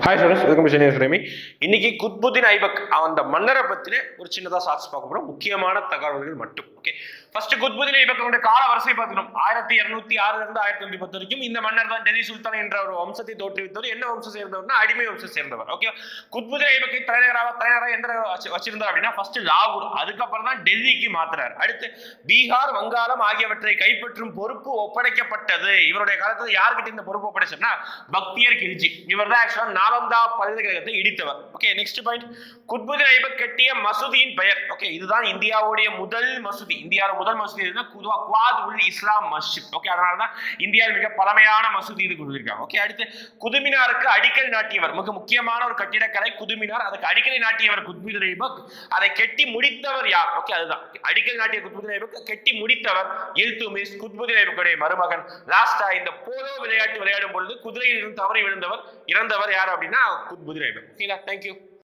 Hi friends, welcome to Chennai ஃப்ரேமி. இன்னைக்கு குத்புதீன் ஐபக் அந்த மன்னரை பத்தின ஒரு சின்னதா ஷார்ட்ஸ் பார்க்க போறோம். முக்கியமான தகவல்கள் மட்டும். ஓகே, ஃபர்ஸ்ட் குத்புதீன் ஐபக் கால வரிசை பார்த்துக்கணும். 1206 இருந்து 1110 வரைக்கும் இந்த மன்னர் தான் டெல்லி சுல்தான் என்ற ஒரு வம்சத்தை தோற்றுவித்தவர். என்ன வம்சம் சேர்ந்தவர்னா அடிமை வம்சம் சேர்ந்தவர். ஓகே, குத்புதீன் ஐபக்கை தலைநகராக எந்த வச்சிருந்தார் அப்படின்னா ஃபர்ஸ்ட் லாகூர், அதுக்கப்புறம் தான் டெல்லிக்கு மாத்துறாரு. அடுத்து பீகார், வங்காளம் ஆகியவற்றை கைப்பற்றும் பொறுப்பு ஒப்படைக்கப்பட்டது. இவருடைய காலத்துல யார்கிட்ட இந்த பொறுப்பு ஒப்படைச்சா பக்தியர் கில்ஜி. இவர் தான் ஆக்சுவலா நாலந்தா பல்கலைக்கழகத்தை இடித்தவர். Okay, next point, Qutbuddin Aibak கட்டிய மசூதியின் பெயர். ஓகே, இதுதான் இந்தியாவுடைய முதல் மசூதி. இந்தியாவோட முதல் மசூதி குவாத் உல் இஸ்லாம் மஸ்ஜித். ஓகே, அதனாலதான் இந்தியாவில் மிக பழமையான மசூதி இது கொடுத்திருக்காங்க. ஓகே, அடுத்து குதுமினாருக்கு அடிக்கல் நாட்டியவர். மிக முக்கியமான ஒரு கட்டிடக்கலை குதுமினார். அதுக்கு அடிக்கலை நாட்டியவர் குத்புதீன் ஐபக். அதை கெட்டி முடித்தவர் யார்? ஓகே, அதுதான் அடிக்கல் நாட்டிய குத்புதீன் ஐபக். கெட்டி முடித்தவர் இல்துமிஸ், குத்புதீன் ஐபக்குடைய மருமகன். லாஸ்டா இந்த போலோ விளையாட்டு விளையாடும் பொழுது குதிரையில் இருந்து தவறி விழுந்தவர், இறந்தவர் யார் அப்படின்னா குத்புதீன் ஐபக். ஓகேங்களா? தேங்க்யூ.